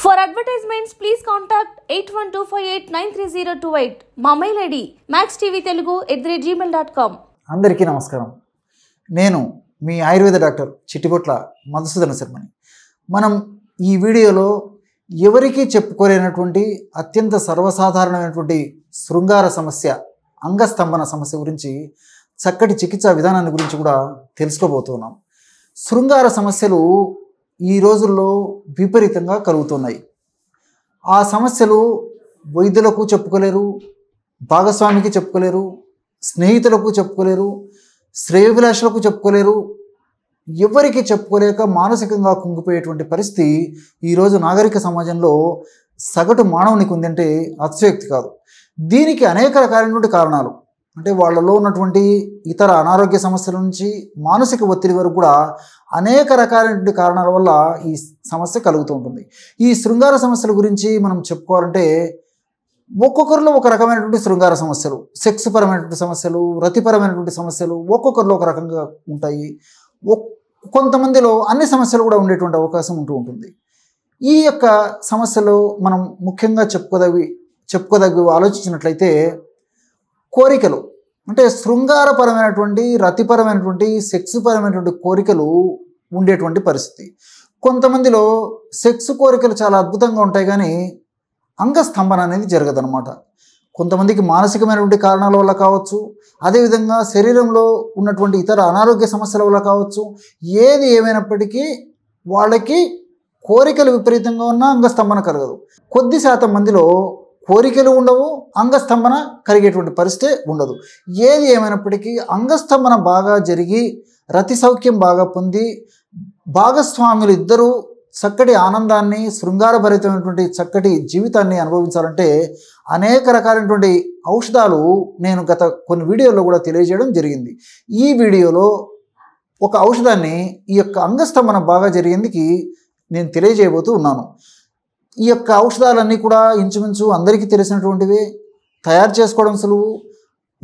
For advertisements, please contact 8125893028. మా mail ID maxtvtelugu@gmail.com. అందరికీ నమస్కారం. నేను మీ ఆయుర్వేద డాక్టర్ చిట్టిబొట్ల మధుసూదన శర్మని. మనం ఈ వీడియోలో ఎవరికీ చెప్పుకోలేనటువంటి అత్యంత సర్వసాధారణమైనటువంటి శృంగార సమస్య, అంగస్తంభన సమస్య గురించి, చక్కటి చికిత్సా విధానాన్ని గురించి కూడా తెలుసుకోబోతున్నాం. శృంగార సమస్యలు ఈ రోజుల్లో విపరీతంగా కలుగుతున్నాయి. ఆ సమస్యలు వైద్యులకు చెప్పుకోలేరు, భాగస్వామికి చెప్పుకోలేరు, స్నేహితులకు చెప్పుకోలేరు, శ్రేయోభిలాషులకు చెప్పుకోలేరు. ఎవరికి చెప్పుకోలేక మానసికంగా కుంగిపోయేటువంటి పరిస్థితి ఈరోజు నాగరిక సమాజంలో సగటు మానవునికి ఉందంటే అతిశయోక్తి కాదు. దీనికి అనేక రకాలైనటువంటి కారణాలు, అంటే వాళ్ళలో ఉన్నటువంటి ఇతర అనారోగ్య సమస్యల నుంచి మానసిక ఒత్తిడి వరకు కూడా అనేక రకాలైనటువంటి కారణాల వల్ల ఈ సమస్య కలుగుతూ ఉంటుంది. ఈ శృంగార సమస్యల గురించి మనం చెప్పుకోవాలంటే ఒక్కొక్కరిలో ఒక రకమైనటువంటి శృంగార సమస్యలు, సెక్స్ పరమైనటువంటి సమస్యలు, రతిపరమైనటువంటి సమస్యలు ఒక్కొక్కరిలో ఒక రకంగా ఉంటాయి. కొంతమందిలో అన్ని సమస్యలు కూడా ఉండేటువంటి అవకాశం ఉంటుంది. ఈ యొక్క సమస్యలు మనం ముఖ్యంగా చెప్పుకోదగ్గ ఆలోచించినట్లయితే కోరికలు, అంటే శృంగారపరమైనటువంటి, రతిపరమైనటువంటి, సెక్స్ పరమైనటువంటి కోరికలు ఉండేటువంటి పరిస్థితి. కొంతమందిలో సెక్స్ కోరికలు చాలా అద్భుతంగా ఉంటాయి, కానీ అంగస్తంభన అనేది జరగదనమాట. కొంతమందికి మానసికమైనటువంటి కారణాల వల్ల కావచ్చు, అదేవిధంగా శరీరంలో ఉన్నటువంటి ఇతర అనారోగ్య సమస్యల వల్ల కావచ్చు. ఏది ఏమైనప్పటికీ వాళ్ళకి కోరికలు విపరీతంగా ఉన్నా అంగస్తంభన కలగదు. కొద్ది శాతం మందిలో కోరికలు ఉండవు, అంగస్తంభన కలిగేటువంటి పరిస్థితి ఉండదు. ఏది ఏమైనప్పటికీ అంగస్తంభన బాగా జరిగి రతి సౌఖ్యం బాగా పొంది భాగస్వాములు ఇద్దరూ చక్కటి ఆనందాన్ని, శృంగారభరితమైనటువంటి చక్కటి జీవితాన్ని అనుభవించాలంటే అనేక రకాలైనటువంటి ఔషధాలు నేను గత కొన్ని వీడియోల్లో కూడా తెలియజేయడం జరిగింది. ఈ వీడియోలో ఒక ఔషధాన్ని ఈ యొక్క అంగస్తంభన బాగా జరిగేందుకు నేను తెలియజేయబోతూ ఉన్నాను. ఈ యొక్క ఔషధాలన్నీ కూడా ఇంచుమించు అందరికీ తెలిసినటువంటివి, తయారు చేసుకోవడం సులువు,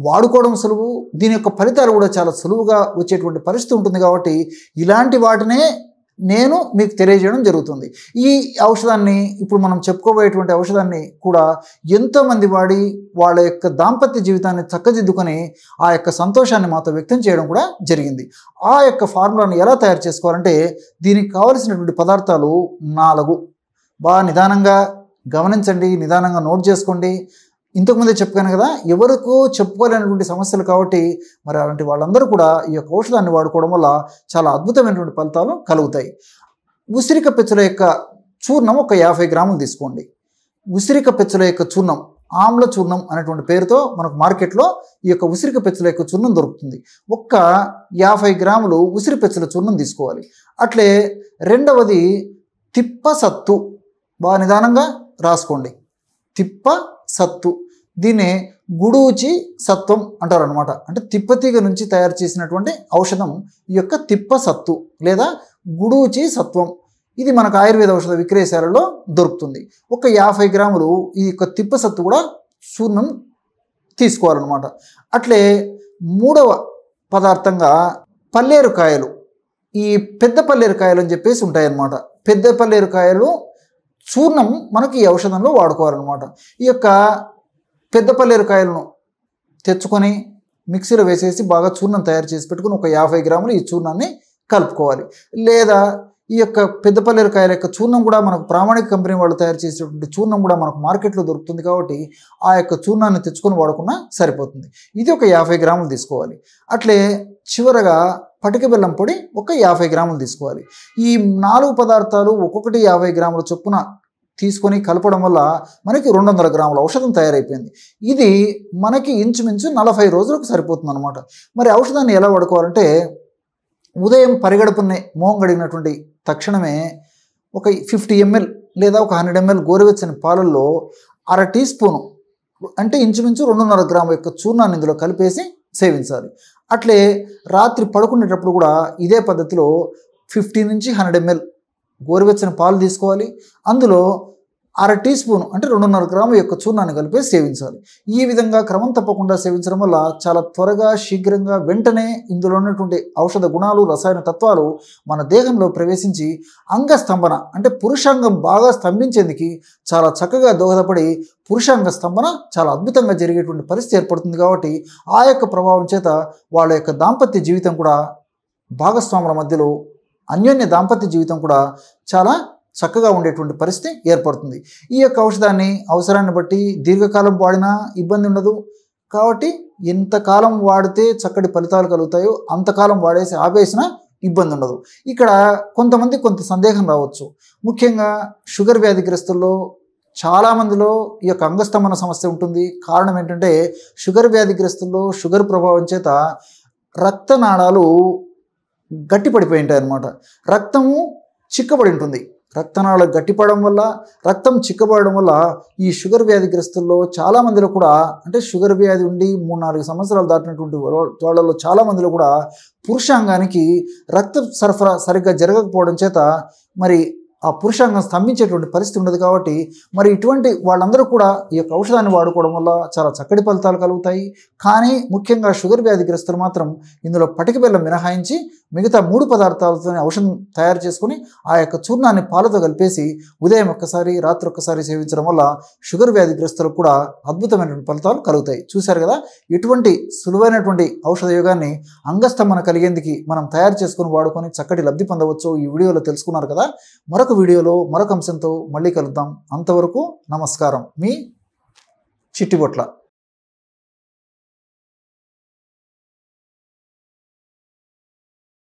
వాడుకోవడం సులువు, దీని యొక్క ఫలితాలు కూడా చాలా సులువుగా వచ్చేటువంటి పరిస్థితి ఉంటుంది. కాబట్టి ఇలాంటి వాటినే నేను మీకు తెలియజేయడం జరుగుతుంది. ఈ ఔషధాన్ని, ఇప్పుడు మనం చెప్పుకోబోయేటువంటి ఔషధాన్ని కూడా ఎంతోమంది వాడి వాళ్ళ యొక్క దాంపత్య జీవితాన్ని చక్కదిద్దుకొని ఆ యొక్క సంతోషాన్ని మాతో వ్యక్తం చేయడం కూడా జరిగింది. ఆ యొక్క ఫార్ములాను ఎలా తయారు చేసుకోవాలంటే దీనికి కావలసినటువంటి పదార్థాలు 4. బాగా నిదానంగా గమనించండి, నిదానంగా నోట్ చేసుకోండి. ఇంతకుముందే చెప్పాను కదా, ఎవరికూ చెప్పుకోలేనటువంటి సమస్యలు కాబట్టి మరి అలాంటి వాళ్ళందరూ కూడా ఈ యొక్క ఔషధాన్ని వాడుకోవడం వల్ల చాలా అద్భుతమైనటువంటి ఫలితాలు కలుగుతాయి. ఉసిరిక పెచ్చుల యొక్క చూర్ణం ఒక 50 గ్రాములు తీసుకోండి. ఉసిరిక పెచ్చుల యొక్క చూర్ణం, ఆమ్ల చూర్ణం అనేటువంటి పేరుతో మనకు మార్కెట్లో ఈ యొక్క ఉసిరిక పెచ్చుల యొక్క చూర్ణం దొరుకుతుంది. ఒక్క 50 గ్రాములు ఉసిరి పెచ్చుల చూర్ణం తీసుకోవాలి. అట్లే రెండవది తిప్ప సత్తు, బాగా నిదానంగా రాసుకోండి. తిప్ప సత్తు, దీన్నే గుడూచి సత్వం అంటారు అనమాట. అంటే తిప్పతీగ నుంచి తయారు చేసినటువంటి ఔషధం ఈ యొక్క తిప్ప సత్తు లేదా గుడూచి సత్వం. ఇది మనకు ఆయుర్వేద ఔషధ విక్రయశాలలో దొరుకుతుంది. ఒక 50 గ్రాములు ఈ యొక్క తిప్ప సత్తు కూడా చూర్ణం తీసుకోవాలన్నమాట. అట్లే మూడవ పదార్థంగా పల్లేరుకాయలు, ఈ పెద్ద పల్లేరుకాయలు అని చెప్పేసి ఉంటాయన్నమాట. పెద్ద పల్లేరుకాయలు చూర్ణం మనకి ఈ ఔషధంలో వాడుకోవాలన్నమాట. ఈ యొక్క పెద్ద పల్లేరుకాయలను తెచ్చుకొని మిక్సీలో వేసేసి బాగా చూర్ణం తయారు చేసి పెట్టుకుని ఒక 50 గ్రాములు ఈ చూర్ణాన్ని కలుపుకోవాలి. లేదా ఈ యొక్క పెద్ద పల్లేరుకాయల యొక్క చూర్ణం కూడా మనకు ప్రామాణిక కంపెనీ వాళ్ళు తయారు చేసేటువంటి చూర్ణం కూడా మనకు మార్కెట్లో దొరుకుతుంది. కాబట్టి ఆ యొక్క చూర్ణాన్ని తెచ్చుకొని వాడుకున్నా సరిపోతుంది. ఇది ఒక 50 గ్రాములు తీసుకోవాలి. అట్లే చివరగా పటిక బెల్లం పొడి ఒక 50 గ్రాములు తీసుకోవాలి. ఈ 4 పదార్థాలు ఒక్కొక్కటి 50 గ్రాముల చొప్పున తీసుకొని కలపడం వల్ల మనకి 200 గ్రాముల ఔషధం తయారైపోయింది. ఇది మనకి ఇంచుమించు 40 రోజులకు సరిపోతుంది అనమాట. మరి ఔషధాన్ని ఎలా వాడుకోవాలంటే ఉదయం పరిగడుపునే మోహం గడిగినటువంటి తక్షణమే ఒక 50 ml లేదా ఒక 100 ml గోరువెచ్చని పాలల్లో 1/2 టీ స్పూను, అంటే ఇంచుమించు 2.5 గ్రాముల యొక్క చూర్ణాన్ని ఇందులో కలిపేసి సేవించాలి. అట్లే రాత్రి పడుకునేటప్పుడు కూడా ఇదే పద్ధతిలో 50 నుంచి 100 ml గోరువెచ్చని పాలు తీసుకోవాలి. అందులో 1/2 టీ స్పూన్ అంటే 2.5 గ్రాము యొక్క చూర్ణాన్ని కలిపి సేవించాలి. ఈ విధంగా క్రమం తప్పకుండా సేవించడం వల్ల చాలా త్వరగా శీఘ్రంగా వెంటనే ఇందులో ఉన్నటువంటి ఔషధ గుణాలు రసాయన తత్వాలు మన దేహంలో ప్రవేశించి అంగస్తంభన అంటే పురుషాంగం బాగా స్తంభించేందుకు చాలా చక్కగా దోహదపడి పురుషాంగ స్తంభన చాలా అద్భుతంగా జరిగేటువంటి పరిస్థితి ఏర్పడుతుంది. కాబట్టి ఆ యొక్క ప్రభావం చేత వాళ్ళ యొక్క దాంపత్య జీవితం కూడా భాగస్వాముల మధ్యలో అన్యోన్య దాంపత్య జీవితం కూడా చాలా చక్కగా ఉండేటువంటి పరిస్థితి ఏర్పడుతుంది. ఈ యొక్క ఔషధాన్ని అవసరాన్ని బట్టి దీర్ఘకాలం వాడినా ఇబ్బంది ఉండదు. కాబట్టి ఎంతకాలం వాడితే చక్కటి ఫలితాలు కలుగుతాయో అంతకాలం వాడేసి ఆపేసినా ఇబ్బంది ఉండదు. ఇక్కడ కొంత సందేహం రావచ్చు. ముఖ్యంగా షుగర్ వ్యాధిగ్రస్తుల్లో చాలామందిలో ఈ యొక్క అంగస్తంభన సమస్య ఉంటుంది. కారణం ఏంటంటే షుగర్ వ్యాధిగ్రస్తుల్లో షుగర్ ప్రభావం చేత రక్తనాళాలు గట్టిపడిపోయి ఉంటాయి అన్నమాట. రక్తము చిక్కబడి ఉంటుంది. రక్తనాళాలు గట్టిపడడం వల్ల రక్తం చిక్కబడడం వల్ల ఈ షుగర్ వ్యాధిగ్రస్తుల్లో చాలామందిలో కూడా అంటే షుగర్ వ్యాధి ఉండి 3-4 సంవత్సరాలు దాటినటువంటి వాళ్ళలో చాలామందిలో కూడా పురుషాంగానికి రక్త సరఫరా సరిగ్గా జరగకపోవడం చేత మరి ఆ పురుషాంగం స్తంభించేటువంటి పరిస్థితి ఉండదు. కాబట్టి మరి ఇటువంటి వాళ్ళందరూ కూడా ఈ యొక్క ఔషధాన్ని వాడుకోవడం వల్ల చాలా చక్కటి ఫలితాలు కలుగుతాయి. కానీ ముఖ్యంగా షుగర్ వ్యాధిగ్రస్తులు మాత్రం ఇందులో పటిక బెల్లం మినహాయించి మిగతా 3 పదార్థాలతో ఔషధం తయారు చేసుకుని ఆ యొక్క చూర్ణాన్ని పాలతో కలిపేసి ఉదయం ఒక్కసారి రాత్రి ఒక్కసారి సేవించడం వల్ల షుగర్ వ్యాధిగ్రస్తులకు కూడా అద్భుతమైనటువంటి ఫలితాలు కలుగుతాయి. చూశారు కదా, ఇటువంటి సులువైనటువంటి ఔషధ యోగాన్ని అంగస్తంభన కలిగేందుకు మనం తయారు చేసుకుని వాడుకొని చక్కటి లబ్ధి పొందవచ్చు. ఈ వీడియోలో తెలుసుకున్నారు కదా. మరొక వీడియోలో మరొక అంశంతో మళ్ళీ కలుద్దాం. అంతవరకు నమస్కారం. మీ చిట్టిబొట్ల.